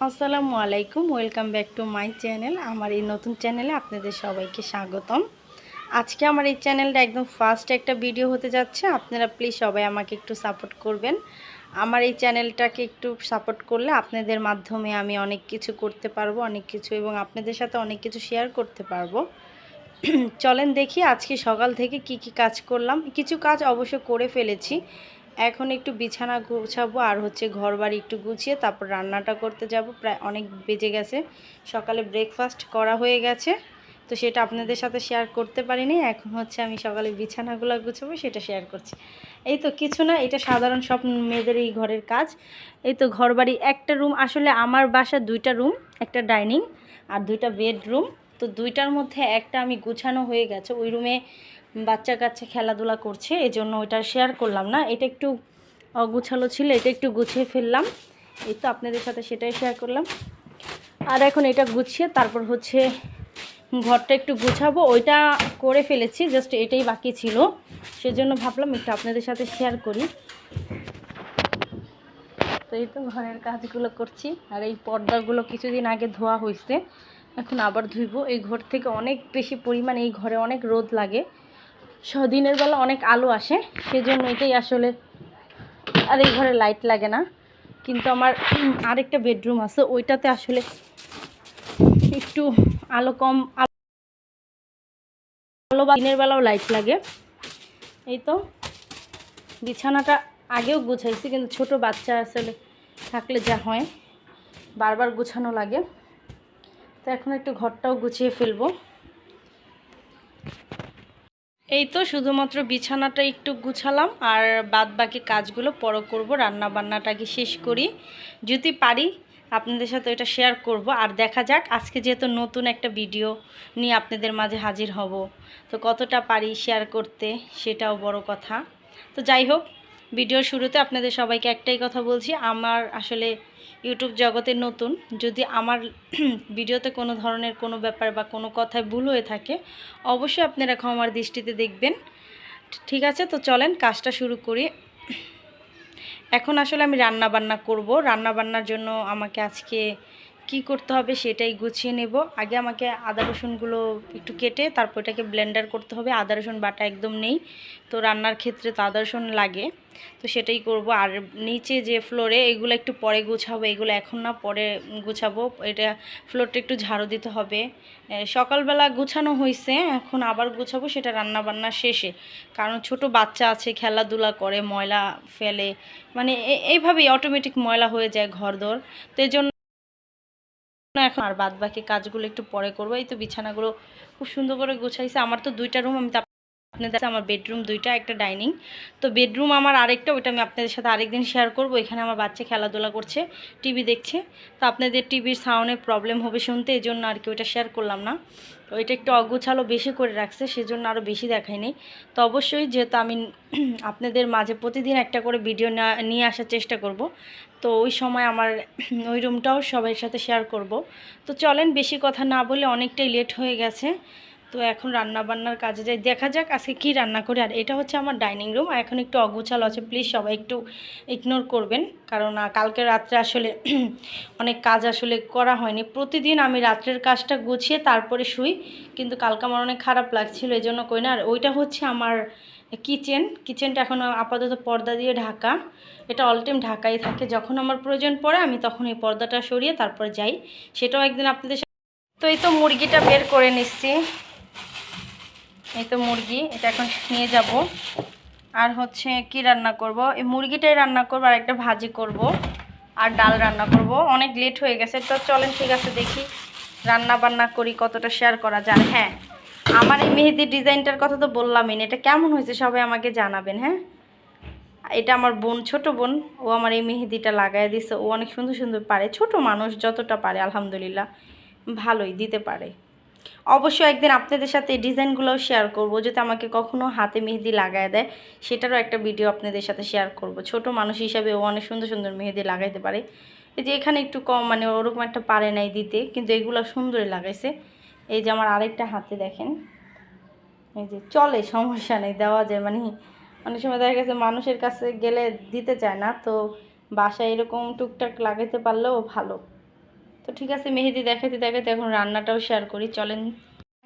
আসসালামু আলাইকুম, welcome back to my channel. আমার এই নতুন চ্যানেলে আপনাদের সবাইকে স্বাগতম। আজকে আমার এই চ্যানেলটা একদম ফার্স্ট একটা ভিডিও হতে যাচ্ছে। আপনারা প্লিজ সবাই আমাকে একটু সাপোর্ট করবেন। আমার এই চ্যানেলটাকে একটু সাপোর্ট করলে আপনাদের মাধ্যমে আমি অনেক কিছু করতে পারবো, অনেক কিছু, এবং আপনাদের সাথে অনেক কিছু শেয়ার করতে পারবো। চলেন দেখি আজকে সকাল থেকে কি কি কাজ করলাম। কিছু কাজ অবশ্য করে ফেলেছি, এখন একটু বিছানা গুছাবো আর ঘরবাড়ি একটু গুছিয়ে তারপর রান্নাটা করতে যাব। প্রায় অনেক বেজে গেছে, সকালে ব্রেকফাস্ট করা হয়ে গেছে, তো সেটা আপনাদের সাথে শেয়ার করতে পারিনি। এখন আমি সকালে বিছানাগুলো গুছাবো, সেটা শেয়ার করছি। এই তো কিছু না, এটা সাধারণ সব মেয়েদের এই ঘরের কাজ। এই তো ঘরবাড়ি, একটা রুম, আসলে আমার বাসা দুইটা রুম, একটা ডাইনিং আর দুইটা বেডরুম। তো দুইটার মধ্যে একটা আমি গুছানো হয়ে গেছে, ওই রুমে বাচ্চা কাচ্চা খেলাধুলা করছে, এই জন্য ওইটা শেয়ার করলাম না। এটা একটু অগুছালো ছিল, এটা একটু গুছিয়ে ফেললাম। এই তো আপনাদের সাথে সেটাই শেয়ার করলাম। আর এখন এটা গুছিয়ে তারপর ঘরটা একটু গুছাবো, ওইটা করে ফেলেছি, জাস্ট এটাই বাকি ছিল, সেজন্য ভাবলাম একটু আপনাদের সাথে শেয়ার করি। তো এই তো ঘরের কাজগুলো করছি। আর এই পর্দাগুলো কিছুদিন আগে ধোয়া হয়েছে, এখন আবার ধুইবো। এই ঘর থেকে অনেক বেশি পরিমাণে, এই ঘরে অনেক রোদ লাগে, দিনের বেলা অনেক আলো আসে, সেজন্য এটাই আসলে। আর এই ঘরে লাইট লাগে না, কিন্তু আমার আরেকটা বেডরুম আছে, ওইটাতে আসলে একটু আলো কম, আলো বা দিনের বেলাও লাইট লাগে। এই তো বিছানাটা আগেও গুছাইছি, কিন্তু ছোট বাচ্চা আসলে থাকলে যা হয় বারবার গুছানো লাগে। তো এখন একটু ঘরটাও গুছিয়ে ফেলবো। এই তো শুধুমাত্র বিছানাটা একটু গুছালাম, আর বাদ বাকি কাজগুলো পরে করব। রান্না বান্নাটাকে শেষ করি, যদি পারি আপনাদের সাথে এটা শেয়ার করব। আর দেখা যাক, আজকে যেহেতু নতুন একটা ভিডিও নিয়ে আপনাদের মাঝে হাজির হব, তো কতটা পারি শেয়ার করতে সেটাও বড় কথা। তো যাই হোক, ভিডিওর শুরুতে আপনাদের সবাইকে একটাই কথা বলছি, আমার আসলে ইউটিউব জগতে নতুন। যদি আমার ভিডিওতে কোনো ধরনের কোনো ব্যাপার বা কোনো কথায় ভুল হয়ে থাকে, অবশ্যই আপনারা ক্ষমার দৃষ্টিতে দেখবেন, ঠিক আছে? তো চলেন কাজটা শুরু করি। এখন আসলে আমি রান্না বান্না করব। রান্না বান্নার জন্য আমাকে আজকে কি করতে হবে সেটাই গুছিয়ে নেব। আগে আমাকে আদা রসুনগুলো একটু কেটে তারপর এটাকে ব্লেন্ডার করতে হবে। আদা রসুন বাটা একদম নেই, তো রান্নার ক্ষেত্রে তো আদা রসুন লাগে, তো সেটাই করব। আর নিচে যে ফ্লোরে, এগুলো একটু পরে গুছাবো, এগুলো এখন না, পরে গুছাবো। এটা ফ্লোরটা একটু ঝাড়ু দিতে হবে। সকালবেলা গুছানো হয়েছে, এখন আবার গুছাবো, সেটা রান্না বান্না শেষে। কারণ ছোট বাচ্চা আছে, খেলাধুলা করে, ময়লা ফেলে, মানে এইভাবেই অটোমেটিক ময়লা হয়ে যায় ঘরদোর। তো এই জন্য এখন আর বাদ বাকি কাজগুলো একটু পরে করবো। এই তো বিছানাগুলো খুব সুন্দর করে গুছাইছে। আমার তো দুইটা রুম, আমি আপনাদের আমার বেডরুম দুইটা, একটা ডাইনিং। তো বেডরুম আমার আরেকটা, ওইটা আমি আপনাদের সাথে আরেকদিন শেয়ার করব। এখানে আমার বাচ্চা খেলাধুলা করছে, টিভি দেখছে, তো আপনাদের টিভির সাউন্ডের প্রবলেম হবে শুনতে, এই জন্য আর কি ওইটা শেয়ার করলাম না। ওইটা একটু অগুছালো বেশি করে রাখছে, সেজন্য আরও বেশি দেখায়নি। তো অবশ্যই যেহেতু আমি আপনাদের মাঝে প্রতিদিন একটা করে ভিডিও নিয়ে আসার চেষ্টা করব, তো ওই সময় আমার ওই রুমটাও সবার সাথে শেয়ার করব। তো চলেন বেশি কথা না বলে, অনেকটাই লেট হয়ে গেছে, তো এখন রান্না বান্নার কাজে যাই। দেখা যাক আজকে কি রান্না করি। আর এটা হচ্ছে আমার ডাইনিং রুম, আর এখন একটু অগোছালো আছে, প্লিজ সবাই একটু ইগনোর করবেন, কারণ কালকে রাত্রে আসলে অনেক কাজ আসলে করা হয়নি। প্রতিদিন আমি রাত্রের কাজটা গুছিয়ে তারপরে শুই, কিন্তু কালকে আমার অনেক খারাপ লাগছিল, এই জন্য কই না। আর ওইটা হচ্ছে আমার কিচেনটা এখন আপাতত পর্দা দিয়ে ঢাকা, এটা অল টাইম ঢাকাই থাকে। যখন আমার প্রয়োজন পড়ে আমি তখন এই পর্দাটা সরিয়ে তারপরে যাই, সেটাও একদিন আপনাদের। তো এই তো মুরগিটা বের করে নিচ্ছি, এই তো মুরগি, এটা এখন নিয়ে যাব। আর কি রান্না করব, এই মুরগিটাই রান্না করব, আর একটা ভাজি করব, আর ডাল রান্না করব। অনেক লেট হয়ে গেছে, তো চলেন ঠিক আছে দেখি রান্না বান্না করি, কতটা শেয়ার করা যায়। হ্যাঁ, আমার এই মেহেদির ডিজাইনটার কথা তো বললামই না, এটা কেমন হয়েছে সবাই আমাকে জানাবেন। হ্যাঁ, এটা আমার বোন, ছোট বোন, ও আমার এই মেহেদিটা লাগাই দিছে। ও অনেক সুন্দর সুন্দর পারে, ছোট মানুষ যতটা পারে আলহামদুলিল্লাহ ভালোই দিতে পারে। অবশ্যই একদিন আপনাদের সাথে এই ডিজাইনগুলোও শেয়ার করব, যদি আমাকে কখনো হাতে মেহেদি লাগায় দেয় সেটারও একটা ভিডিও আপনাদের সাথে শেয়ার করব। ছোট মানুষ হিসাবে ও অনেক সুন্দর সুন্দর মেহেদি লাগাইতে পারে। এই যে এখানে একটু কম, মানে ওরকম একটা পারে নাই দিতে, কিন্তু এগুলো সুন্দরই লাগাইছে। এই যে আমার আরেকটা হাতে দেখেন, এই যে চলে, সমস্যা নেই, দেওয়া যায়। মানে অনেক সময় দেখা গেছে মানুষের কাছে গেলে দিতে চায় না, তো বাসায় এরকম টুকটাক লাগাইতে পারলেও ভালো। তো ঠিক আছে, মেহেদি দেখাতে দেখাতে এখন রান্নাটাও শেয়ার করি, চলেন।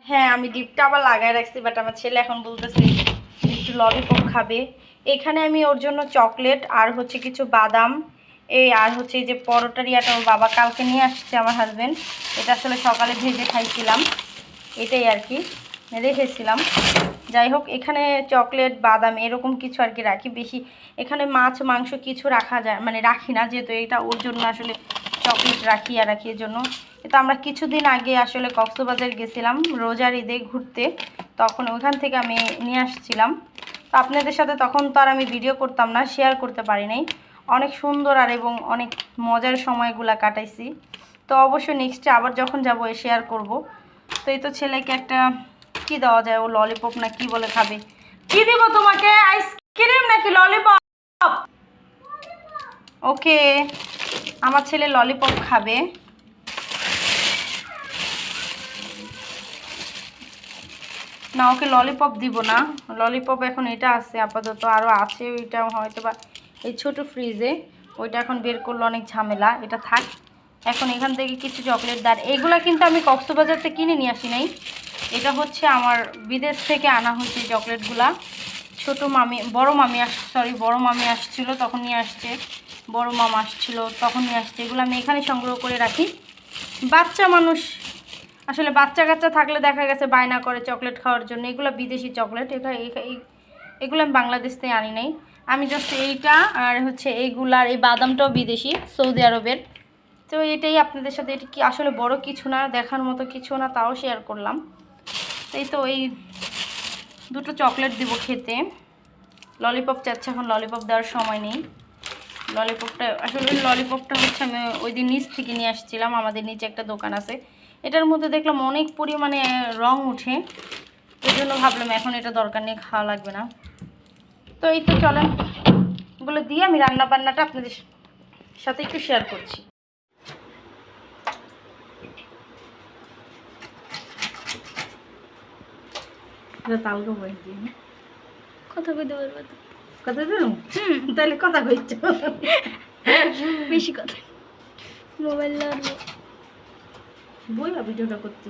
হ্যাঁ, আমি ডিপটা আবার লাগায় রাখছি, বাট আমার ছেলে এখন বলতেছে একটু ললিপপ খাবে। এখানে আমি ওর জন্য চকলেট আর হচ্ছে কিছু বাদাম, এই আর হচ্ছে এই যে পরোটার ইয়াটা ওর বাবা কালকে নিয়ে আসছে আমার হাজব্যান্ড, এটা আসলে সকালে ভেজে খাইছিলাম, এটাই আর কি রেখেছিলাম। যাই হোক, এখানে চকলেট বাদাম এরকম কিছু আর কি রাখি, বেশি এখানে মাছ মাংস কিছু রাখা যায় মানে রাখি না, যেহেতু এটা ওর জন্য আসলে চকলেট রাখি আর রাখি। এর জন্য এটা আমরা কিছুদিন আগে আসলে কক্সবাজার গেছিলাম রোজার ঈদে ঘুরতে, তখন ওইখান থেকে আমি নিয়ে আসছিলাম। তো আপনাদের সাথে তখন তো আর আমি ভিডিও করতাম না, শেয়ার করতে পারি নাই। অনেক সুন্দর আর এবং অনেক মজার সময়গুলো কাটাইছি। তো অবশ্যই নেক্সটে আবার যখন যাবো শেয়ার করব। তো এই তো ছেলেকে একটা কি দেওয়া যায়, ও ললিপপ না কি বলে খাবে। কি দিব তোমাকে, আইসক্রিম নাকি ললিপপ? ওকে, আমার ছেলে ললিপপ খাবে। না, ওকে ললিপপ দিব না, ললিপপ এখন এটা আছে আপাতত, আরও আছে ওইটা হয়তো বা এই ছোট ফ্রিজে, ওইটা এখন বের করলে অনেক ঝামেলা, এটা থাক। এখন এখান থেকে কিছু চকলেট দাঁড়, এগুলা কিন্তু আমি কক্সবাজার থেকে কিনে নিয়ে আসি নাই, এটা হচ্ছে আমার বিদেশ থেকে আনা হয়েছে চকলেটগুলা। ছোটো মামি বড় মামি আসছিল তখন নিয়ে আসছে, বড় মামা আসছিল তখন নিয়ে আসছে, এগুলো আমি এখানে সংগ্রহ করে রাখি। বাচ্চা মানুষ আসলে বাচ্চা কাচ্চা থাকলে দেখা গেছে বায়না করে চকলেট খাওয়ার জন্য, এগুলো বিদেশি চকলেট, এগুলো আমি বাংলাদেশ থেকে আনি নাই। আমি জাস্ট এইটা আর হচ্ছে এইগুলার এই বাদামটাও বিদেশি, সৌদি আরবের। তো এটাই আপনাদের সাথে, এটা কি আসলে বড় কিছু না, দেখার মতো কিছু না, তাও শেয়ার করলাম। এই তো এই দুটো চকলেট দিব খেতে, ললিপপ চাচ্ছে, এখন ললিপপ দেওয়ার সময় নেই। ললিপপটা আসলে ললিপপটা হচ্ছে আমি ওই দিন নিচ থেকে নিয়ে আসছিলাম, আমাদের নিচে একটা দোকান আছে, এটার মধ্যে দেখলাম অনেক পরিমাণে রং উঠে, এই জন্য ভাবলাম এখন এটা দরকার নেই, খাওয়া লাগবে না। তো এই তো চলেন, এগুলো দিয়ে আমি রান্না বান্নাটা আপনাদের সাথে একটু শেয়ার করছি। তালগো বই দিয়ে কথা কইতে পারবো তো, কথা বলুন, তাহলে কথা কইছ বেশি কথা, মোবাইল বই ভিডিওটা করতে।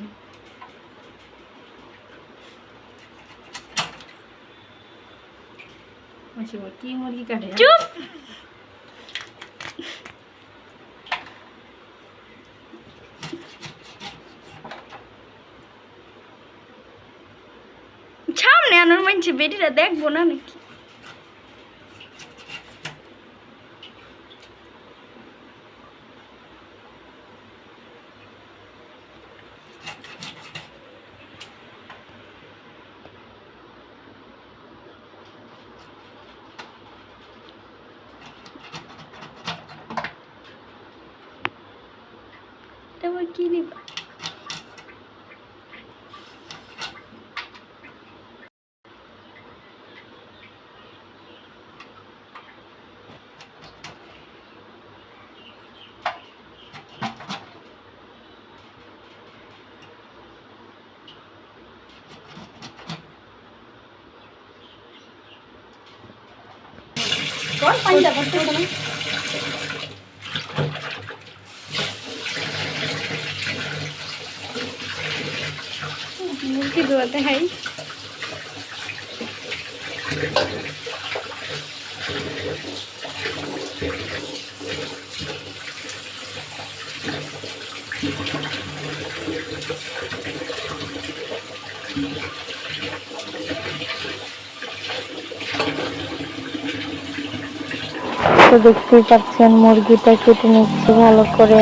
কি মুরগি কাটে, চুপ। সামনে আনার মানছে বেটিরা দেখবো না নাকি? এবার কি দিবা? পানি দাও মুরগি ধোয়াতে হয়। তো দেখতেই পাচ্ছেন মুরগিটা কেটে নিচ্ছে ভালো করে,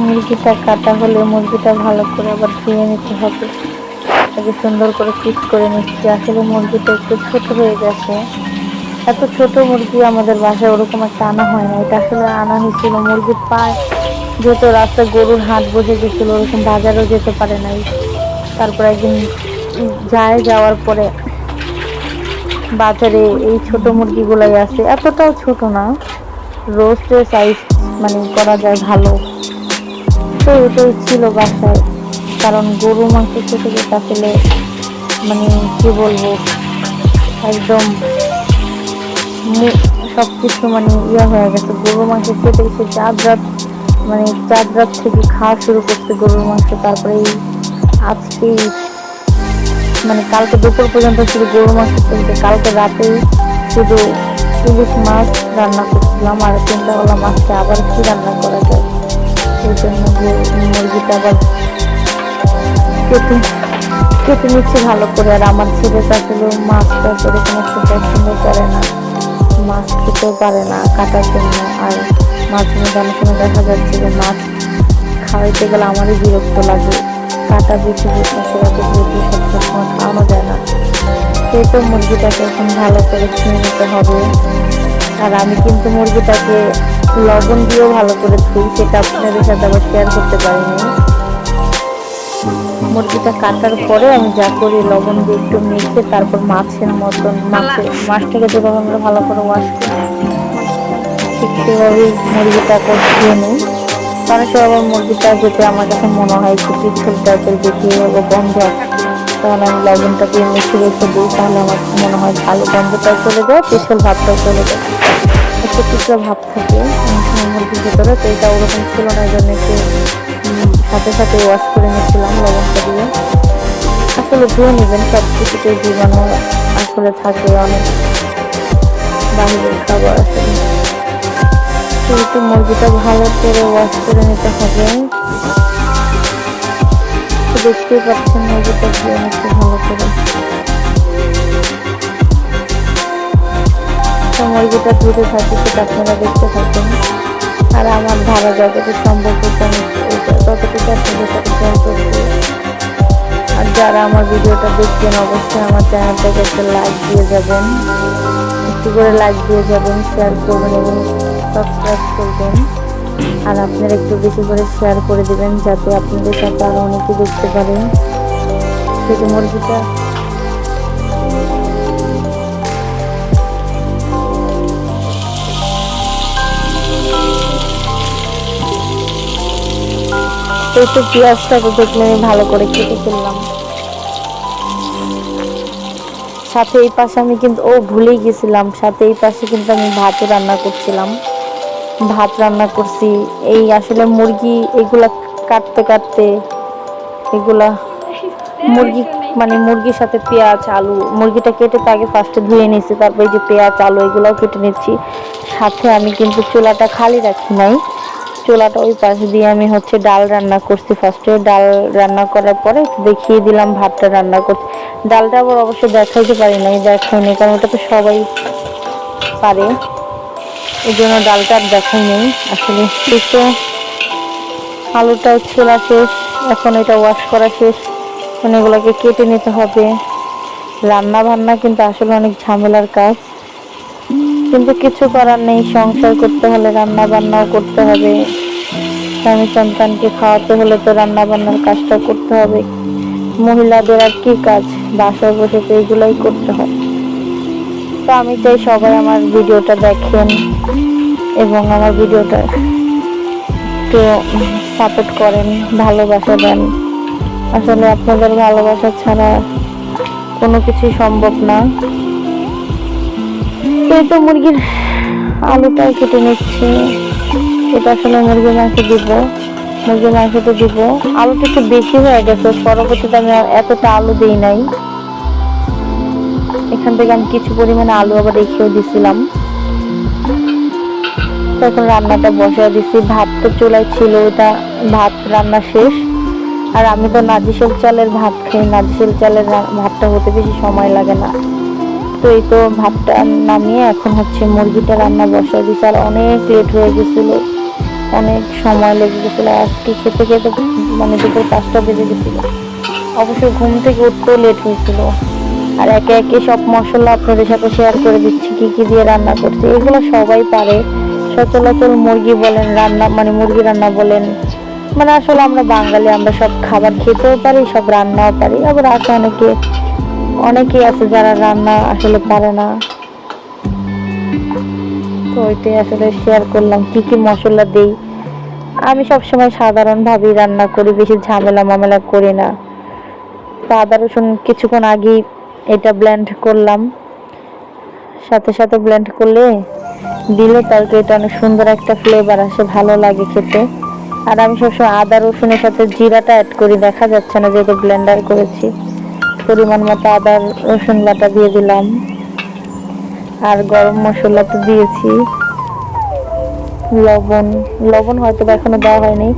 মুরগিটা কাটা হলে মুরগিটা ভালো করে আবার ধুয়ে নিতে হবে, তাকে সুন্দর করে পিস করে নিচ্ছি। আসলে মুরগিটা একটু ছোট হয়ে গেছে, এত ছোট মুরগি আমাদের বাসায় ওরকম একটা আনা হয় না, এটা আসলে আনা হয়েছিল মুরগির পায়, যেহেতু রাস্তায় গরুর হাট বসে গেছিলো, ওরকম বাজারেও যেতে পারে নাই। তারপর একদিন যাওয়ার পরে বাজারে এই ছোট মুরগিগুলাই আছে, এতটাও ছোট না, রোস্টের সাইজ মানে করা যায় ভালো। তো এটাই ছিল বাসায়, কারণ গরু মাংস খেতে খেতে আসলে মানে কি বলবো, একদম সবকিছু মানে হয়ে গেছে, গরু মাংস খেতে খেতে রাত মানে 4 রাত থেকে খাওয়া শুরু করছে গরুর মাংস। তারপরে আজকে মানে কালকে দুপুর পর্যন্ত শুধু গরুর মাংস চলছে। কালকে রাতে শুধু ইলিশ মাছ রান্না করছিলাম, আর চিন্তা করলাম আজকে আবার কি রান্না করা যায়। সেই জন্য মুরগিটা আবার কেটে কেটে নিচ্ছে ভালো করে। আর আমার ছেলেটা আসলে মাছটা এরকম একটা পছন্দ করে না, মাছ খেতেও পারে না কাটার জন্য। আর মাঝে মধ্যে অনেক সময় দেখা যাচ্ছে যে মাছ খাওয়াইতে গেলে আমারই বিরক্ত লাগে, কাটা বেশি সেটাকে বেশি সবসময় খাওয়ানো যায় না। সেই তো মুরগিটাকে এখন ভালো করে ধুয়ে নিতে হবে। আর আমি কিন্তু মুরগিটাকে লবণ দিয়েও ভালো করে ধুই, সেটা আপনাদের সাথে আবার শেয়ার করতে পারিনি। মুরগিটা কাটার পরে আমি যা করি লবণ দিয়ে একটু মেখে তারপর মাছের মতন মাছটাকে যেভাবে আমরা ভালো করে ওয়াশ করি ঠিক সেভাবেই মুরগিটাকে ধুয়ে নিই। অনেক সময় আবার মুরগিটা যেতে আমার কাছে মনে হয় একটু পিছল টাইপের বেশি গন্ধ আছে, তখন আমি লবণটা দিয়ে মেখে রেখে দিই, তাহলে আমার মনে হয় ভালো গন্ধটাও চলে যায়, পিছল ভাবটাও চলে যায়। একটু পিছলা ভাব থাকে অনেক সময় মুরগির ভিতরে, তো এটা ওরকম ছিল না, এই জন্য একটু সাথে সাথে ওয়াশ করে নিয়েছিলাম লবণটা দিয়ে। আসলে ধুয়ে নেবেন, সব কিছুতে জীবাণু আসলে থাকে, অনেক বাহিরের খাবার আসলে। সেহেতু মুরগিটা ভালো করে ওয়াশ করে নিতে হবে। দেখতেই পাচ্ছেন মুরগিটা ধুয়ে নিচ্ছে ভালো করে। তো মুরগিটা ধুতে থাকি, সেটা আপনারা দেখতে থাকেন। আর আমার ধারা যতটুকু সম্ভব ততটুকু আপনাদের সাথে শেয়ার করছি। আর যারা আমার ভিডিওটা দেখছেন অবশ্যই আমার চ্যানেলটাকে একটা লাইক দিয়ে যাবেন, একটু করে লাইক দিয়ে যাবেন, শেয়ার করবেন এবং সাবস্ক্রাইব করবেন। আর আপনারা একটু বেশি করে শেয়ার করে দেবেন যাতে আপনাদের সাথে আরো অনেকে দেখতে পারেন। সেটা মুরগিটা একটু পেঁয়াজটাকে দেখলে আমি ভালো করে কেটে ফেললাম। সাথে এই পাশে আমি কিন্তু ভুলেই গেছিলাম, সাথে এই পাশে কিন্তু আমি ভাতও রান্না করছিলাম, ভাত রান্না করছি। এই আসলে মুরগি এগুলা কাটতে কাটতে এগুলা মুরগি মানে মুরগির সাথে পেঁয়াজ আলু, মুরগিটা কেটে তো আগে ফার্স্টে ধুয়ে নিয়েছি, তারপর এই যে পেঁয়াজ আলু এগুলাও কেটে নিচ্ছি। সাথে আমি কিন্তু চুলাটা খালি রাখি নাই, চুলাটা ওই পাশে দিয়ে আমি ডাল রান্না করছি। ফার্স্টে ডাল রান্না করার পরে দেখিয়ে দিলাম ভাতটা রান্না করছি। ডালটা আবার অবশ্যই দেখাইতে পারি নাই, দেখাইনি, কারণ ওটা তো সবাই পারে, এই জন্য ডালটা আর দেখাই নেই আসলে। তো আলুটাও ছোলা শেষ, এখন এটা ওয়াশ করা শেষ, এখন এগুলোকে কেটে নিতে হবে। রান্না বান্না কিন্তু আসলে অনেক ঝামেলার কাজ, কিন্তু কিছু করার নেই, সংসার করতে হলে রান্না বান্নাও করতে হবে, স্বামী সন্তানকে খাওয়াতে হলে তো রান্না বান্নার কাজটা করতে হবে। মহিলাদের আর কি কাজ, বাসায় বসে তো এইগুলাই করতে হয়। তো আমি চাই সবাই আমার ভিডিওটা দেখেন এবং আমার ভিডিওটা একটু সাপোর্ট করেন, ভালোবাসা দেন। আসলে আপনাদের ভালোবাসা ছাড়া কোনো কিছুই সম্ভব না। এই তো মুরগির আলুটাও কেটে নিচ্ছে, এটা আসলে মুরগির মাংস দিব, মুরগির মাংসটা দিব। আলুটা একটু বেশি হয়ে গেছে, পরবর্তীতে আমি এতটা আলু দিই নাই, এখান থেকে আমি কিছু পরিমাণে আলু আবার রেখেও দিছিলাম। তখন রান্নাটা বসায় দিছি, ভাত তো চুলায় ছিল, ওটা ভাত রান্না শেষ। আর আমি তো নাজিসেল চালের ভাত খাই, নাজিসেল চালের ভাতটা হতে বেশি সময় লাগে না। তো এই তো ভাতটা নামিয়ে এখন মুরগিটা রান্না বসায় দিছি। আর অনেক লেট হয়ে গেছিল, অনেক সময় লেগে গেছিলো, আজকে খেতে খেতে মানে দুপুর 5টা বেজে গেছিলো। অবশ্যই ঘুম থেকে উঠতেও লেট হয়েছিল। আর একে একে সব মশলা আপনাদের সাথে শেয়ার করে দিচ্ছি কি কি দিয়ে রান্না করছি। এগুলো সবাই পারে, সচরাচর মুরগি বলেন রান্না মানে মুরগি রান্না বলেন, মানে আসলে আমরা বাঙালি, আমরা সব খাবার খেতেও পারি, সব রান্নাও পারি। আবার আছে অনেকেই আছে যারা রান্না আসলে পারে না। তো ওইটাই আসলে শেয়ার করলাম কি কি মশলা দেই। আমি সবসময় সাধারণ ভাবেই রান্না করি, বেশি ঝামেলা মামেলা করি না। তো আদা রসুন কিছুক্ষণ আগেই এটা ব্লেন্ড করলাম, সাথে সাথে ব্লেন্ড করলে দিলে তরকারিটা অনেক সুন্দর একটা ফ্লেভার আসে, ভালো লাগে খেতে। আর আমি সবসময় আদা রসুনের সাথে জিরাটা অ্যাড করি, দেখা যাচ্ছে না যেহেতু ব্লেন্ডার করেছি। পরিমাণ মতো আদা রসুন বাটা দিয়ে দিলাম, আর গরম মশলা তো দিয়েছি, লবণ হয়তো বা এখনো দেওয়া হয়নি।